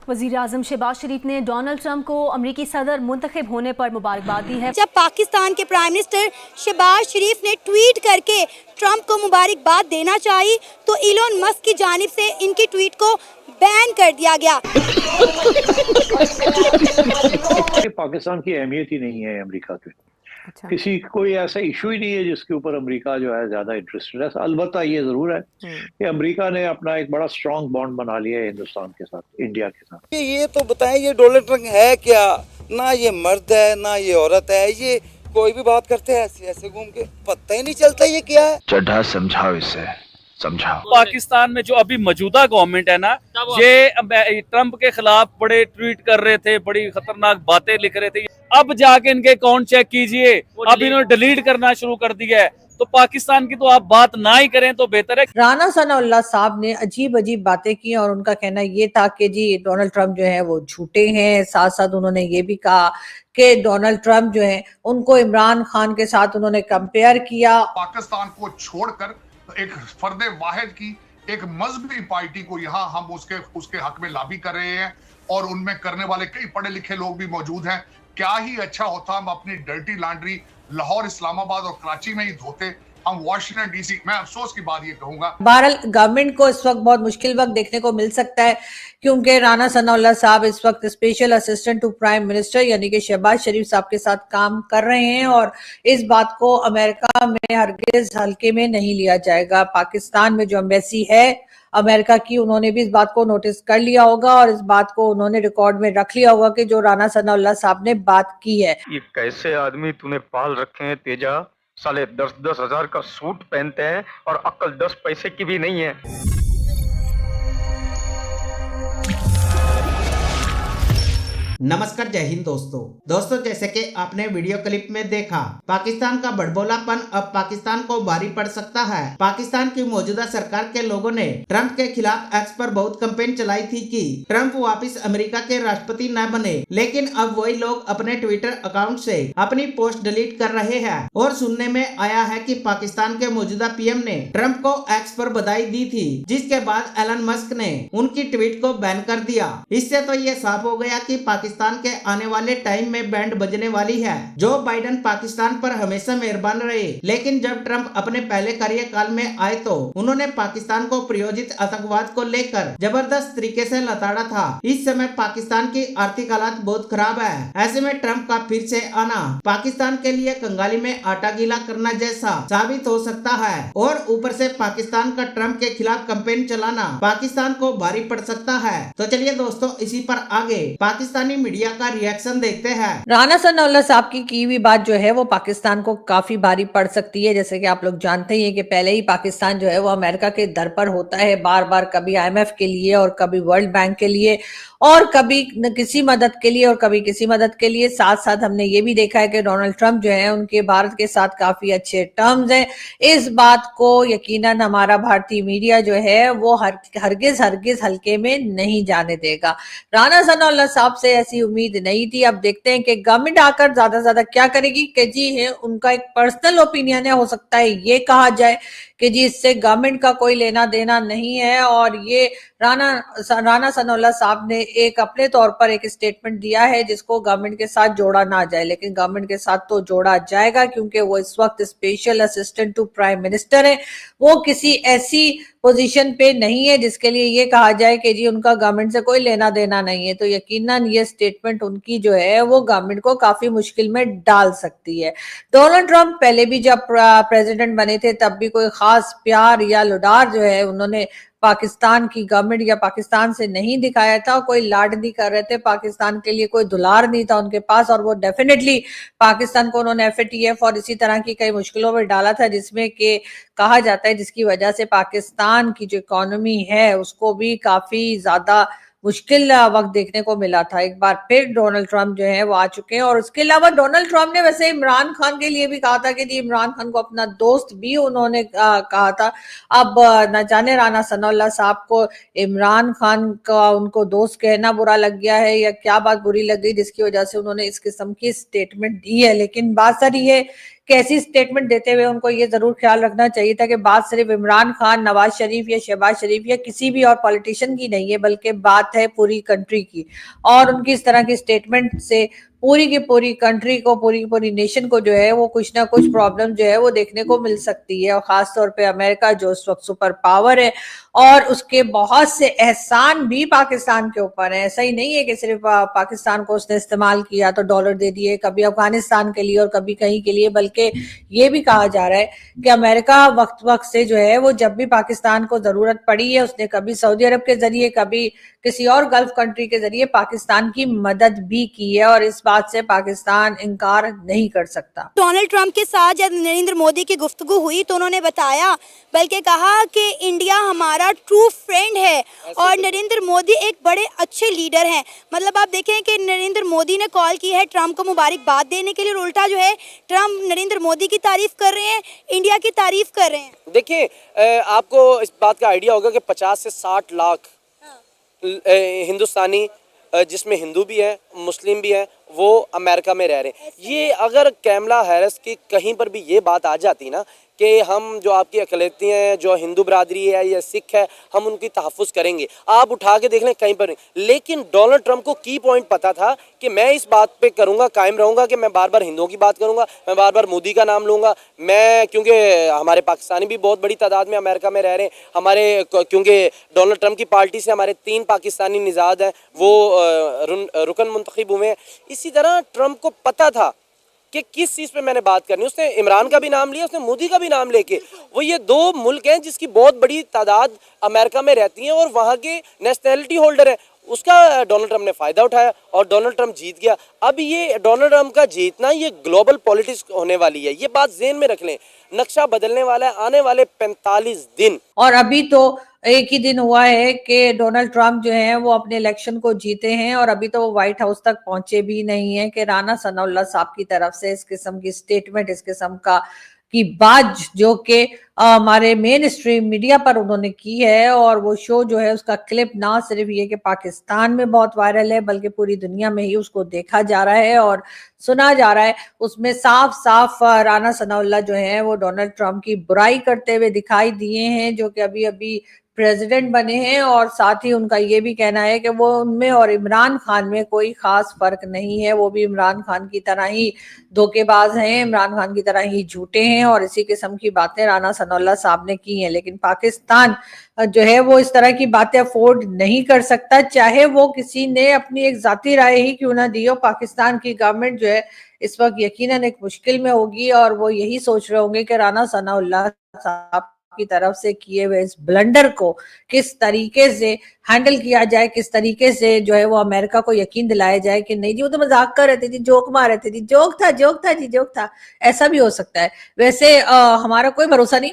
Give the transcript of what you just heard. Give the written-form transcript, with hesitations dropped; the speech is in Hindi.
वज़ीर-ए-आज़म शहबाज शरीफ ने डोनाल्ड ट्रंप को अमरीकी सदर मुंतखब होने पर मुबारकबाद दी है। जब पाकिस्तान के प्राइम मिनिस्टर शहबाज शरीफ ने ट्वीट करके ट्रंप को मुबारकबाद देना चाहिए तो इलोन मस्क की जानिब से इनकी ट्वीट को बैन कर दिया गया। पाकिस्तान की अहमियत ही नहीं है अमेरिका के। अच्छा। किसी कोई ऐसा इशू ही नहीं है जिसके ऊपर अमेरिका जो है ज्यादा इंटरेस्टेड है। अलबत्ता ये जरूर है कि अमेरिका ने अपना एक बड़ा स्ट्रॉन्ग बॉन्ड बना लिया है हिंदुस्तान के साथ, इंडिया के साथ। ये तो बताएं, ये डोनाल्ड ट्रंप है क्या? ना ये मर्द है ना ये औरत है, ये कोई भी बात करते हैं ऐसे ऐसे घूम के, पता ही नहीं चलता ये क्या है। चड्ढा समझाओ इसे, समझाओ। पाकिस्तान में जो अभी मौजूदा गवर्नमेंट है ना, ये ट्रंप के खिलाफ बड़े ट्वीट कर रहे थे, बड़ी खतरनाक बातें लिख रहे थे। अब जाके इनके अकाउंट चेक कीजिए, अब इन्होंने डिलीट करना शुरू कर दिया है। तो पाकिस्तान की तो आप बात ना ही करें तो बेहतर है। राना सनाउल्लाह साहब ने अजीब अजीब बातें की और उनका कहना ये था कि जी डोनाल्ड ट्रंप जो है वो झूठे हैं। साथ साथ उन्होंने ये भी कहा कि डोनाल्ड ट्रंप जो है उनको इमरान खान के साथ उन्होंने कंपेयर किया। पाकिस्तान को छोड़कर एक फर्दे वाहिद की एक मजहबी पार्टी को यहाँ हम उसके हक में लाबी कर रहे हैं और उनमें करने वाले कई पढ़े लिखे लोग भी मौजूद हैं। क्या ही अच्छा होता हम अपनी डर्टी लॉन्ड्री लाहौर, इस्लामाबाद और कराची में ही धोते, हम वाशिंगटन डीसी। मैं अफसोस की बात ये कहूंगा, बहरहाल गवर्नमेंट को इस वक्त बहुत मुश्किल वक्त देखने को मिल सकता है क्योंकि राना सनाउल्लाह साहब इस वक्त special assistant to prime minister यानी कि शहबाज शरीफ साहब के साथ काम कर रहे हैं और इस बात को अमेरिका में हरगिज हल्के में नहीं लिया जाएगा। पाकिस्तान में जो एम्बेसी है अमेरिका की, उन्होंने भी इस बात को नोटिस कर लिया होगा और इस बात को उन्होंने रिकॉर्ड में रख लिया होगा कि जो राना सनाउल्लाह साहब ने बात की है। ये कैसे आदमी तूने पाल रखे हैं तेजा? साले 10-10 हजार का सूट पहनते हैं और अक्ल 10 पैसे की भी नहीं है। नमस्कार, जय हिंद दोस्तों जैसे कि आपने वीडियो क्लिप में देखा, पाकिस्तान का बड़बोलापन अब पाकिस्तान को भारी पड़ सकता है। पाकिस्तान की मौजूदा सरकार के लोगों ने ट्रंप के खिलाफ एक्स पर बहुत कैंपेन चलाई थी कि ट्रंप वापस अमेरिका के राष्ट्रपति न बने, लेकिन अब वही लोग अपने ट्विटर अकाउंट से अपनी पोस्ट डिलीट कर रहे हैं और सुनने में आया है कि पाकिस्तान के मौजूदा पीएम ने ट्रंप को एक्स पर बधाई दी थी, जिसके बाद एलन मस्क ने उनकी ट्वीट को बैन कर दिया। इससे तो ये साफ हो गया कि पाकिस्तान के आने वाले टाइम में बैंड बजने वाली है। जो बाइडेन पाकिस्तान पर हमेशा मेहरबान रहे, लेकिन जब ट्रंप अपने पहले कार्यकाल में आए तो उन्होंने पाकिस्तान को प्रायोजित आतंकवाद को लेकर जबरदस्त तरीके से लताड़ा था। इस समय पाकिस्तान की आर्थिक हालात बहुत खराब है। ऐसे में ट्रंप का फिर से आना पाकिस्तान के लिए कंगाली में आटा गीला करना जैसा साबित हो सकता है और ऊपर से पाकिस्तान का ट्रंप के खिलाफ कैंपेन चलाना पाकिस्तान को भारी पड़ सकता है। तो चलिए दोस्तों, इसी पर आगे पाकिस्तानी मीडिया का रिएक्शन देखते हैं। राना सनाउल्लाह साहब की हुई बात जो है वो पाकिस्तान को काफी भारी पड़ सकती है। जैसे कि आप लोग जानते ही हैं कि पहले ही पाकिस्तान जो है वो अमेरिका के दर पर होता है बार बार, कभी IMF के लिए और कभी वर्ल्ड बैंक के लिए और कभी किसी मदद के लिए और कभी किसी मदद के लिए। साथ साथ हमने ये भी देखा है कि डोनाल्ड ट्रंप जो है उनके भारत के साथ काफी अच्छे टर्म्स हैं। इस बात को यकीनन हमारा भारतीय मीडिया जो है वो हरगिज हल्के में नहीं जाने देगा। राना सनाउल्लाह साहब से ऐसी उम्मीद नहीं थी। अब देखते हैं कि गवर्नमेंट आकर ज्यादा से ज्यादा क्या करेगी कि जी है उनका एक पर्सनल ओपिनियन है, हो सकता है ये कहा जाए कि जी इससे गवर्नमेंट का कोई लेना देना नहीं है। और ये राना सनाउल्लाह साहब ने एक अपने तौर पर एक स्टेटमेंट दिया है जिसको गवर्नमेंट के साथ जोड़ा ना जाए, लेकिन गवर्नमेंट के साथ तो जोड़ा जाएगा क्योंकि वो इस वक्त special assistant to prime minister है। वो किसी ऐसी पोजीशन पे नहीं है जिसके लिए ये कहा जाए कि जी उनका गवर्नमेंट से कोई लेना देना नहीं है। तो यकीनन ये स्टेटमेंट उनकी जो है वो गवर्नमेंट को काफी मुश्किल में डाल सकती है। डोनाल्ड ट्रंप पहले भी जब प्रेसिडेंट बने थे तब भी कोई खास प्यार या लुडार जो है उन्होंने पाकिस्तान की गवर्नमेंट या पाकिस्तान से नहीं दिखाया था। कोई लाड नहीं कर रहे थे, पाकिस्तान के लिए कोई दुलार नहीं था उनके पास और वो डेफिनेटली पाकिस्तान को उन्होंने FATF और इसी तरह की कई मुश्किलों में डाला था, जिसमें कि कहा जाता है जिसकी वजह से पाकिस्तान की जो इकोनॉमी है उसको भी काफी ज्यादा मुश्किल वक्त देखने को मिला था। एक बार फिर डोनाल्ड ट्रंप जो है वो आ चुके हैं और उसके अलावा डोनाल्ड ट्रंप ने वैसे इमरान खान के लिए भी कहा था कि जी इमरान खान को अपना दोस्त भी उन्होंने कहा था। अब न जाने राना सनाउल्लाह साहब को इमरान खान का उनको दोस्त कहना बुरा लग गया है या क्या बात बुरी लग गई जिसकी वजह से उन्होंने इस किस्म की स्टेटमेंट दी है। लेकिन बात सारी है कि ऐसी स्टेटमेंट देते हुए उनको ये जरूर ख्याल रखना चाहिए था कि बात सिर्फ इमरान खान, नवाज शरीफ या शहबाज शरीफ या किसी भी और पॉलिटिशियन की नहीं है, बल्कि बात है पूरी कंट्री की। और उनकी इस तरह की स्टेटमेंट से पूरी की पूरी कंट्री को, पूरी की पूरी नेशन को जो है वो कुछ ना कुछ प्रॉब्लम जो है वो देखने को मिल सकती है। और खास तौर पे अमेरिका जो इस वक्त सुपर पावर है और उसके बहुत से एहसान भी पाकिस्तान के ऊपर है। ऐसा ही नहीं है कि सिर्फ पाकिस्तान को उसने इस्तेमाल किया तो डॉलर दे दिए, कभी अफगानिस्तान के लिए और कभी कहीं के लिए, बल्कि ये भी कहा जा रहा है कि अमेरिका वक्त वक्त से जो है वो जब भी पाकिस्तान को जरूरत पड़ी है उसने कभी सऊदी अरब के जरिए, कभी किसी और गल्फ कंट्री के जरिए पाकिस्तान की मदद भी की है। और इस बात से पाकिस्तान इनकार नहीं कर सकता। डोनाल्ड ट्रंप के साथ जब नरेंद्र मोदी की गुफ्तगू हुई तो उन्होंने बताया, बल्कि कहा कि इंडिया हमारा ट्रू फ्रेंड है और नरेंद्र मोदी एक बड़े अच्छे लीडर हैं। मतलब आप देखें कि नरेंद्र मोदी ने कॉल की है ट्रंप को मुबारकबाद देने के लिए, उल्टा जो है ट्रंप नरेंद्र मोदी की तारीफ कर रहे हैं, इंडिया की तारीफ कर रहे हैं। देखिए, आपको इस बात का आइडिया होगा कि 50 से 60 लाख हिंदुस्तानी, जिसमें हिंदू भी है, मुस्लिम भी है, वो अमेरिका में रह रहे हैं। ये अगर कैमला हैरिस की कहीं पर भी ये बात आ जाती ना कि हम जो आपकी अक़लियतें हैं, जो हिंदू बरादरी है या सिख है, हम उनकी तहफ़्फ़ुज़ करेंगे, आप उठा के देख लें कहीं पर नहीं। लेकिन डोनाल्ड ट्रंप को की पॉइंट पता था कि मैं इस बात पे करूँगा, कायम रहूँगा कि मैं बार बार हिंदुओं की बात करूँगा, मैं बार बार मोदी का नाम लूँगा, मैं क्योंकि हमारे पाकिस्तानी भी बहुत बड़ी तादाद में अमेरिका में रह रहे हैं, हमारे क्योंकि डोनाल्ड ट्रंप की पार्टी से हमारे 3 पाकिस्तानी निज़ाद हैं, वो रुकन मुंतखब हुए हैं। इसी तरह ट्रंप को पता था कि किस चीज़ पे मैंने बात करनी। उसने इमरान का भी नाम लिया, उसने मोदी का भी नाम लेके, वो ये 2 मुल्क हैं जिसकी बहुत बड़ी तादाद अमेरिका में रहती है और वहाँ के नेशनैलिटी होल्डर है, उसका डोनाल्ड ट्रंप ने फ़ायदा उठाया और डोनाल्ड ट्रंप जीत गया। अब ये डोनाल्ड ट्रंप का जीतना ये ग्लोबल पॉलिटिक्स होने वाली है, ये बात ज़हन में रख लें। नक्शा बदलने वाला है आने वाले 45 दिन। और अभी तो एक ही दिन हुआ है कि डोनाल्ड ट्रंप जो है वो अपने इलेक्शन को जीते हैं और अभी तो वो व्हाइट हाउस तक पहुंचे भी नहीं है कि राना सनाउल्लाह साहब की तरफ से इस किस्म की स्टेटमेंट, इस किस्म का की बात जो कि हमारे मेन स्ट्रीम मीडिया पर उन्होंने की है। और वो शो जो है उसका क्लिप ना सिर्फ ये कि पाकिस्तान में बहुत वायरल है बल्कि पूरी दुनिया में ही उसको देखा जा रहा है और सुना जा रहा है। उसमें साफ साफ राना सनाउल्लाह जो है वो डोनाल्ड ट्रंप की बुराई करते हुए दिखाई दिए हैं, जो कि अभी अभी प्रेसिडेंट बने हैं। और साथ ही उनका ये भी कहना है कि वो उनमें और इमरान खान में कोई खास फर्क नहीं है, वो भी इमरान खान की तरह ही धोखेबाज हैं, इमरान खान की तरह ही झूठे हैं। और इसी किस्म की बातें राना सनाउल्लाह साहब ने की हैं। लेकिन पाकिस्तान जो है वो इस तरह की बातें अफोर्ड नहीं कर सकता, चाहे वो किसी ने अपनी एक जाती राय ही क्यों ना दी हो। पाकिस्तान की गवर्नमेंट जो है इस वक्त यकीनन एक मुश्किल में होगी और वो यही सोच रहे होंगे कि राना सनाउल्लाह साहब की तरफ से किए हुए इस ब्लंडर को किस तरीके से हैंडल किया जाए, किस तरीके से जो है वो अमेरिका को यकीन दिलाया जाए कि नहीं जी वो तो मजाक कर रहे थे जी, जोक मार रहे थे जी, जोक था जी, जोक था। ऐसा भी हो सकता है। वैसे हमारा कोई भरोसा नहीं